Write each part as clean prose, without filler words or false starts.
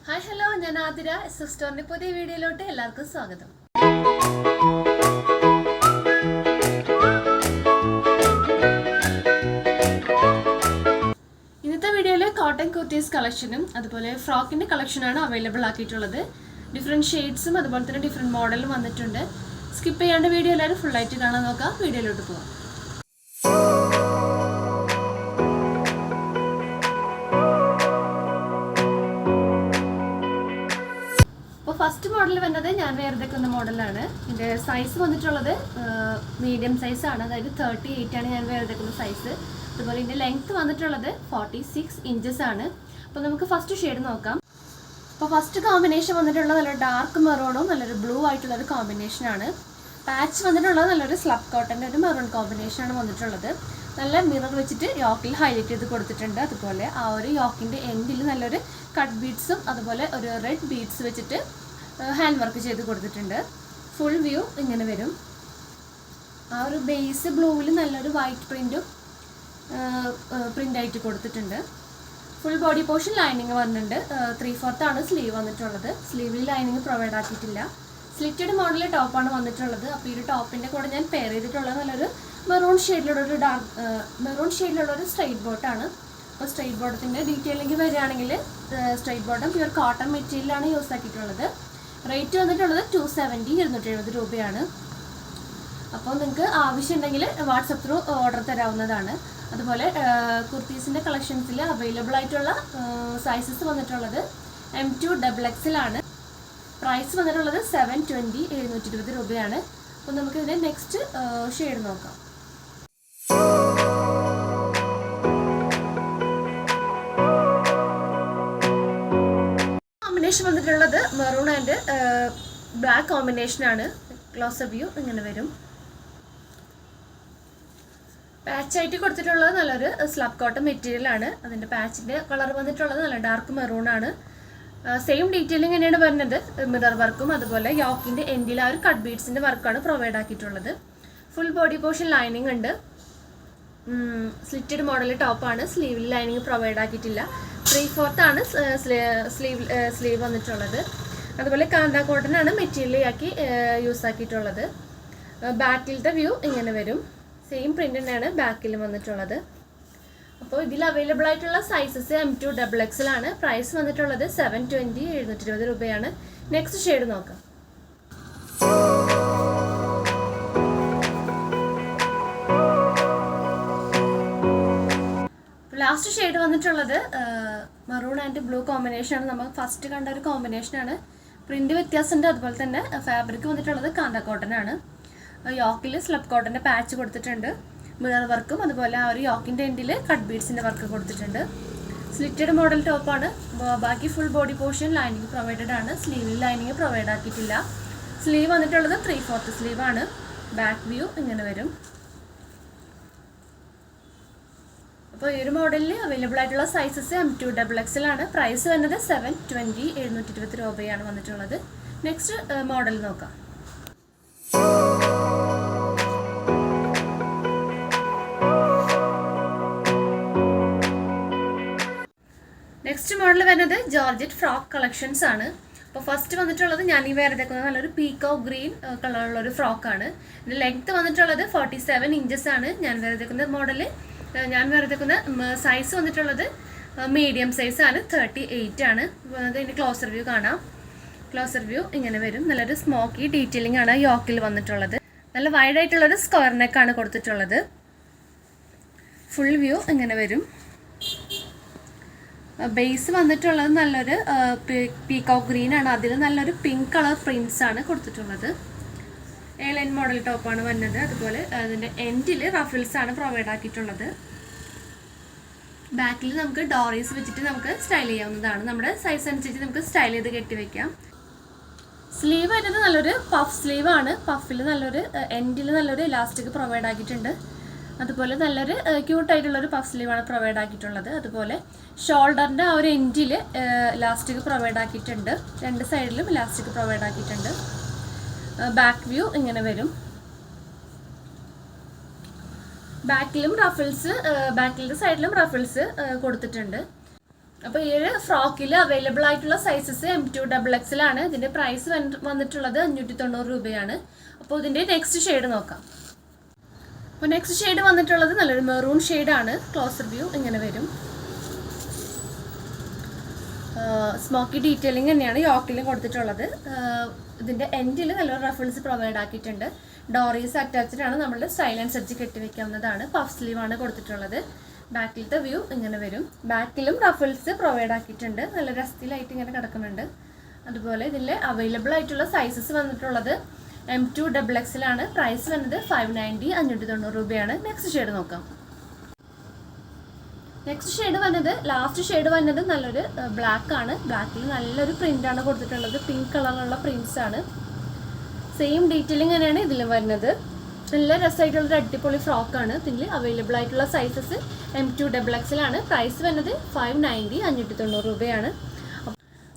Hi hello, ഞാൻ ആതിര. സിസ്റ്ററിന്റെ പുതിയ വീഡിയോയിലോട്ട് എല്ലാവർക്കും സ്വാഗതം. ഇന്നത്തെ വീഡിയോയിൽ കോട്ടൺ കുർത്തീസ് കളക്ഷനും അതുപോലെ ഫ്രോക്കിന്റെ കളക്ഷനാണ് അവൈലബിൾ ആക്കിയിട്ടുള്ളത്. ഡിഫറെന്റ് ഷെയ്ഡ്സും അതുപോലെ തന്നെ ഡിഫറെന്റ് മോഡലും വന്നിട്ടുണ്ട്. സ്കിപ്പ് ചെയ്യാണ്ട് വീഡിയോ എല്ലാവരും ഫുൾ ആയിട്ട് കാണാൻ നോക്കാം. വീഡിയോയിലോട്ട് പോകാം. ഫസ്റ്റ് മോഡൽ വന്നത് ഞാൻ വേർതെക്കുന്ന മോഡലാണ്. ഇതിൻ്റെ സൈസ് വന്നിട്ടുള്ളത് മീഡിയം സൈസ് ആണ്, അതായത് 38 ആണ് ഞാൻ വേർതെക്കുന്ന സൈസ്. അതുപോലെ ഇതിൻ്റെ ലെങ്ത് വന്നിട്ടുള്ളത് 46 ഇഞ്ചസ് ആണ്. അപ്പോൾ നമുക്ക് ഫസ്റ്റ് ഷെയ്ഡ് നോക്കാം. അപ്പോൾ ഫസ്റ്റ് കോമ്പിനേഷൻ വന്നിട്ടുള്ളത് നല്ലൊരു ഡാർക്ക് മെറൂണും നല്ലൊരു ബ്ലൂ ആയിട്ടുള്ളൊരു കോമ്പിനേഷനാണ്. പാച്ച് വന്നിട്ടുള്ളത് നല്ലൊരു സ്ലബ് കോട്ടൻ്റെ ഒരു മെറൂൺ കോമ്പിനേഷനാണ് വന്നിട്ടുള്ളത്. നല്ല മിറർ വെച്ചിട്ട് യോക്കിൽ ഹൈലൈറ്റ് ചെയ്ത് കൊടുത്തിട്ടുണ്ട്. അതുപോലെ ആ ഒരു യോക്കിൻ്റെ എൻഡിൽ നല്ലൊരു കട്ട് ബീഡ്സും അതുപോലെ ഒരു റെഡ് ബീഡ്സ് വെച്ചിട്ട് ഹാൻഡ് വർക്ക് ചെയ്ത് കൊടുത്തിട്ടുണ്ട്. ഫുൾ വ്യൂ ഇങ്ങനെ വരും. ആ ഒരു ബേസ് ബ്ലൂവിൽ നല്ലൊരു വൈറ്റ് പ്രിൻറ്റും പ്രിൻ്റായിട്ട് കൊടുത്തിട്ടുണ്ട്. ഫുൾ ബോഡി പോർഷൻ ലൈനിങ് വന്നിട്ടുണ്ട്. 3/4 ആണ് സ്ലീവ് വന്നിട്ടുള്ളത്. സ്ലീവിൽ ലൈനിങ് പ്രൊവൈഡ് ആക്കിയിട്ടില്ല. സ്ലിറ്റഡ് മോഡൽ ടോപ്പാണ് വന്നിട്ടുള്ളത്. അപ്പോൾ ഈ ഒരു ടോപ്പിൻ്റെ കൂടെ ഞാൻ പെയർ ചെയ്തിട്ടുള്ളത് നല്ലൊരു മെറൂൺ ഷെയ്ഡിലുള്ളൊരു സ്ട്രെയിറ്റ് ബോട്ടാണ്. അപ്പോൾ സ്ട്രെയിറ്റ് ബോട്ടത്തിൻ്റെ ഡീറ്റെയിലിംഗ് വരികയാണെങ്കിൽ സ്ട്രെയിറ്റ് ബോട്ടം പ്യുവർ കോട്ടൺ മെറ്റീരിയലാണ് യൂസ് ആക്കിയിട്ടുള്ളത്. റേറ്റ് വന്നിട്ടുള്ളത് 270 രൂപയാണ്. അപ്പോൾ നിങ്ങൾക്ക് ആവശ്യമുണ്ടെങ്കിൽ വാട്സപ്പ് ത്രൂ ഓർഡർ തരാവുന്നതാണ്. അതുപോലെ കുർത്തീസിൻ്റെ കളക്ഷൻസിൽ അവൈലബിൾ ആയിട്ടുള്ള സൈസസ് വന്നിട്ടുള്ളത് M2 XXL ആണ്. പ്രൈസ് വന്നിട്ടുള്ളത് 720 രൂപയാണ്. അപ്പോൾ നമുക്കിതിൻ്റെ നെക്സ്റ്റ് ഷെയ്ഡ് നോക്കാം. കോമ്പിനേഷൻ വന്നിട്ടുള്ളത് മെറൂൺ ആൻഡ് ബ്ലാക്ക് കോമ്പിനേഷനാണ്. ക്ലോസർ വ്യൂ ഇങ്ങനെ വരും. പാച്ചായിട്ട് കൊടുത്തിട്ടുള്ളത് നല്ലൊരു സ്ലബ് കോട്ടൺ മെറ്റീരിയലാണ്. അതിൻ്റെ പാച്ചിൻ്റെ കളർ വന്നിട്ടുള്ളത് നല്ല ഡാർക്ക് മെറൂൺ ആണ്. സെയിം ഡീറ്റെയിലിംഗ് തന്നെയാണ് വരുന്നത്. മിറർ വർക്കും അതുപോലെ യോക്കിൻ്റെ എൻഡിൽ ആ ഒരു കട്ട് ബീഡ്സിൻ്റെ വർക്കാണ് പ്രൊവൈഡ് ആക്കിയിട്ടുള്ളത്. ഫുൾ ബോഡി പോർഷൻ ലൈനിങ് ഉണ്ട്. സ്ലിറ്റഡ് മോഡൽ ടോപ്പാണ്. സ്ലീവിൽ ലൈനിങ് പ്രൊവൈഡ് ആക്കിയിട്ടില്ല. 3/4 ആണ് സ്ലീവ് വന്നിട്ടുള്ളത്. അതുപോലെ കാന്ത കോട്ടൺ ആണ് മെറ്റീരിയൽ ആക്കി യൂസ് ആക്കിയിട്ടുള്ളത്. ബാക്കിലത്തെ വ്യൂ ഇങ്ങനെ വരും. സെയിം പ്രിൻ്റ് തന്നെയാണ് ബാക്കിലും വന്നിട്ടുള്ളത്. അപ്പോൾ ഇതിൽ അവൈലബിൾ ആയിട്ടുള്ള സൈസസ് M2 XXL ആണ്. പ്രൈസ് വന്നിട്ടുള്ളത് 720 രൂപയാണ്. നെക്സ്റ്റ് ഷെയ്ഡ് നോക്കാം. ലാസ്റ്റ് ഷെയ്ഡ് വന്നിട്ടുള്ളത് മെറൂൺ ആൻഡ് ബ്ലൂ കോമ്പിനേഷനാണ്. നമ്മൾ ഫസ്റ്റ് കണ്ട ഒരു കോമ്പിനേഷനാണ്. പ്രിന്റ് വ്യത്യാസമുണ്ട്. അതുപോലെ തന്നെ ഫാബ്രിക് വന്നിട്ടുള്ളത് കാന്ത കോട്ടൺ ആണ്. യോക്കിൽ സ്ലബ് കോട്ടൻ്റെ പാച്ച് കൊടുത്തിട്ടുണ്ട്. മിറർ വർക്കും അതുപോലെ ആ ഒരു യോക്കിൻ്റെ എൻഡിൽ കട്ട് ബീഡ്സിൻ്റെ വർക്ക് കൊടുത്തിട്ടുണ്ട്. സ്ലിറ്റഡ് മോഡൽ ടോപ്പാണ്. ബാക്കി full body portion lining provided ആണ്. സ്ലീവിൽ ലൈനിങ് പ്രൊവൈഡ് ആക്കിയിട്ടില്ല. സ്ലീവ് വന്നിട്ടുള്ളത് 3/4 സ്ലീവ് ആണ്. ബാക്ക് വ്യൂ ഇങ്ങനെ വരും. അപ്പോൾ ഈ ഒരു മോഡലിൽ അവൈലബിൾ ആയിട്ടുള്ള സൈസസ് M2 XXL ആണ്. പ്രൈസ് വരുന്നത് 720 രൂപയാണ് വന്നിട്ടുള്ളത്. നെക്സ്റ്റ് മോഡൽ നോക്കാം. നെക്സ്റ്റ് മോഡൽ വരുന്നത് ജോർജറ്റ് ഫ്രോക്ക് കളക്ഷൻസ് ആണ്. അപ്പോൾ ഫസ്റ്റ് വന്നിട്ടുള്ളത് ഞാൻ ഈ വേർതെക്കുന്നത് നല്ലൊരു പീക്കോ ഗ്രീൻ കളറുള്ളൊരു ഫ്രോക്കാണ്. ഇതിൻ്റെ ലെങ്ത്ത് വന്നിട്ടുള്ളത് 47 ഇഞ്ചസ് ആണ്. ഞാൻ വേർതെക്കുന്ന സൈസ് വന്നിട്ടുള്ളത് മീഡിയം സൈസ് ആണ്. 38 ആണ്. ഇതിൻ്റെ ക്ലോസർ വ്യൂ കാണാം. ക്ലോസർ വ്യൂ ഇങ്ങനെ വരും. നല്ലൊരു സ്മോക്കി ഡീറ്റെയിലിംഗ് ആണ് യോക്കിൽ വന്നിട്ടുള്ളത്. നല്ല വൈഡ് ആയിട്ടുള്ളൊരു സ്ക്വയർ നെക്കാണ് കൊടുത്തിട്ടുള്ളത്. ഫുൾ വ്യൂ ഇങ്ങനെ വരും. ബേസ് വന്നിട്ടുള്ളത് നല്ലൊരു പീകോക്ക് ഗ്രീൻ ആണ്. അതിൽ നല്ലൊരു പിങ്ക് കളർ പ്രിൻസ് ആണ് കൊടുത്തിട്ടുള്ളത്. A-line മോഡൽ ടോപ്പാണ് വന്നത്. അതുപോലെ അതിൻ്റെ എൻഡിൽ റഫിൾസ് ആണ് പ്രൊവൈഡ് ആക്കിയിട്ടുള്ളത്. ബാക്കിൽ നമുക്ക് ഡോറീസ് വെച്ചിട്ട് നമുക്ക് സ്റ്റൈൽ ചെയ്യാവുന്നതാണ്. നമ്മുടെ സൈസ് അനുസരിച്ച് നമുക്ക് സ്റ്റൈൽ ചെയ്ത് കെട്ടിവെക്കാം. സ്ലീവ് വരുന്നത് നല്ലൊരു പഫ് സ്ലീവ് ആണ്. പഫിൽ നല്ലൊരു എൻഡിൽ നല്ലൊരു ഇലാസ്റ്റിക് പ്രൊവൈഡ് ആക്കിയിട്ടുണ്ട്. അതുപോലെ നല്ലൊരു ക്യൂട്ടായിട്ടുള്ളൊരു പഫ് സ്ലീവാണ് പ്രൊവൈഡ് ആക്കിയിട്ടുള്ളത്. അതുപോലെ ഷോൾഡറിൻ്റെ ആ ഒരു എൻഡിൽ ഇലാസ്റ്റിക് പ്രൊവൈഡ് ആക്കിയിട്ടുണ്ട്. രണ്ട് സൈഡിലും ഇലാസ്റ്റിക് പ്രൊവൈഡ് ആക്കിയിട്ടുണ്ട്. ബാക്ക് വ്യൂ ഇങ്ങനെ വരും. ബാക്കിലും റഫിൾസ്, ബാക്കിലെ സൈഡിലും റഫിൾസ് കൊടുത്തിട്ടുണ്ട്. അപ്പോൾ ഈ ഒരു ഫ്രോക്കിൽ അവൈലബിൾ ആയിട്ടുള്ള സൈസസ് M2XX ആണ്. ഇതിൻ്റെ പ്രൈസ് വന്നിട്ടുള്ളത് 590 രൂപയാണ്. അപ്പോൾ ഇതിൻ്റെ നെക്സ്റ്റ് ഷെയ്ഡ് നോക്കാം. അപ്പോൾ നെക്സ്റ്റ് ഷെയ്ഡ് വന്നിട്ടുള്ളത് നല്ലൊരു മെറൂൺ ഷെയ്ഡാണ്. ക്ലോസർ വ്യൂ ഇങ്ങനെ വരും. സ്മോക്കി ഡീറ്റെയിലിംഗ് തന്നെയാണ് യോക്കിലും കൊടുത്തിട്ടുള്ളത്. ഇതിൻ്റെ എൻഡിൽ നല്ലൊരു റഫിൾസ് പ്രൊവൈഡ് ആക്കിയിട്ടുണ്ട്. ഡോറീസ് അറ്റാച്ച്ഡ് ആണ്. നമ്മളുടെ സ്റ്റൈൽ അനുസരിച്ച് കെട്ടിവെക്കാവുന്നതാണ്. പഫ് സ്ലീവാണ് കൊടുത്തിട്ടുള്ളത്. ബാക്കിലത്തെ വ്യൂ ഇങ്ങനെ വരും. ബാക്കിലും റഫിൾസ് പ്രൊവൈഡ് ആക്കിയിട്ടുണ്ട്. നല്ല രസത്തിലായിട്ട് ഇങ്ങനെ കിടക്കുന്നുണ്ട്. അതുപോലെ ഇതിൽ അവൈലബിൾ ആയിട്ടുള്ള സൈസസ് വന്നിട്ടുള്ളത് M2XX ആണ്. പ്രൈസ് വന്നത് 590 590 രൂപയാണ്. നെക്സ്റ്റ് ഷെയ്ഡ് നോക്കാം. നെക്സ്റ്റ് ഷെയ്ഡ് വന്നത് ലാസ്റ്റ് ഷെയ്ഡ് വന്നത് നല്ലൊരു ബ്ലാക്ക് ആണ്. ബ്ലാക്കിൽ നല്ലൊരു പ്രിന്റ് ആണ് കൊടുത്തിട്ടുള്ളത്. പിങ്ക് കളറിലുള്ള പ്രിന്റ്സ് ആണ്. സെയിം ഡീറ്റെയിലിംഗ് തന്നെയാണ് ഇതിലും വരുന്നത്. നല്ല രസമായിട്ടുള്ളൊരു അടിപൊളി ഫ്രോക്കാണ്. ഇതിൽ അവൈലബിൾ ആയിട്ടുള്ള സൈസസ് M2XX ആണ്. പ്രൈസ് വരുന്നത് 590 590 രൂപയാണ്.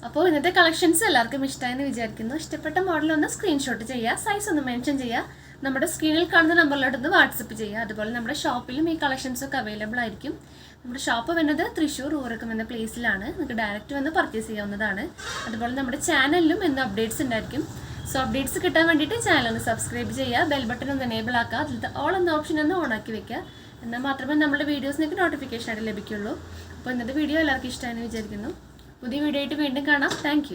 അപ്പോൾ ഇന്നത്തെ കളക്ഷൻസ് എല്ലാവർക്കും ഇഷ്ടമായെന്ന് വിചാരിക്കുന്നു. ഇഷ്ടപ്പെട്ട മോഡൽ ഒന്ന് സ്ക്രീൻഷോട്ട് ചെയ്യുക, സൈസ് ഒന്ന് മെൻഷൻ ചെയ്യുക, നമ്മുടെ സ്ക്രീനിൽ കാണുന്ന നമ്പറിലോട്ടൊന്ന് വാട്സപ്പ് ചെയ്യുക. അതുപോലെ നമ്മുടെ ഷോപ്പിലും ഈ കളക്ഷൻസൊക്കെ അവൈലബിൾ ആയിരിക്കും. നമ്മുടെ ഷോപ്പ് വരുന്നത് തൃശ്ശൂർ ഊരകം എന്ന പ്ലേസിലാണ്. നിങ്ങൾക്ക് ഡയറക്റ്റ് വന്ന് പർച്ചേസ് ചെയ്യാവുന്നതാണ്. അതുപോലെ നമ്മുടെ ചാനലിലും എന്നും അപ്ഡേറ്റ്സ് ഉണ്ടായിരിക്കും. സോ അപ്ഡേറ്റ്സ് കിട്ടാൻ വേണ്ടിയിട്ട് ചാനൽ ഒന്ന് സബ്സ്ക്രൈബ് ചെയ്യുക, ബെൽ ബട്ടൺ ഒന്ന് എനേബിൾ ആക്കുക, അതിലത്തെ ഓൾ എന്ന ഓപ്ഷൻ ഒന്ന് ഓൺ ആക്കി വെക്കുക. എന്നാൽ മാത്രമേ നമ്മുടെ വീഡിയോസ് നിങ്ങൾക്ക് നോട്ടിഫിക്കേഷൻ ആയിട്ട് ലഭിക്കുള്ളൂ. അപ്പോൾ ഇന്നത്തെ വീഡിയോ എല്ലാവർക്കും ഇഷ്ടമായെന്ന് വിചാരിക്കുന്നു. പുതിയ വീഡിയോ ആയിട്ട് വീണ്ടും കാണാം. താങ്ക്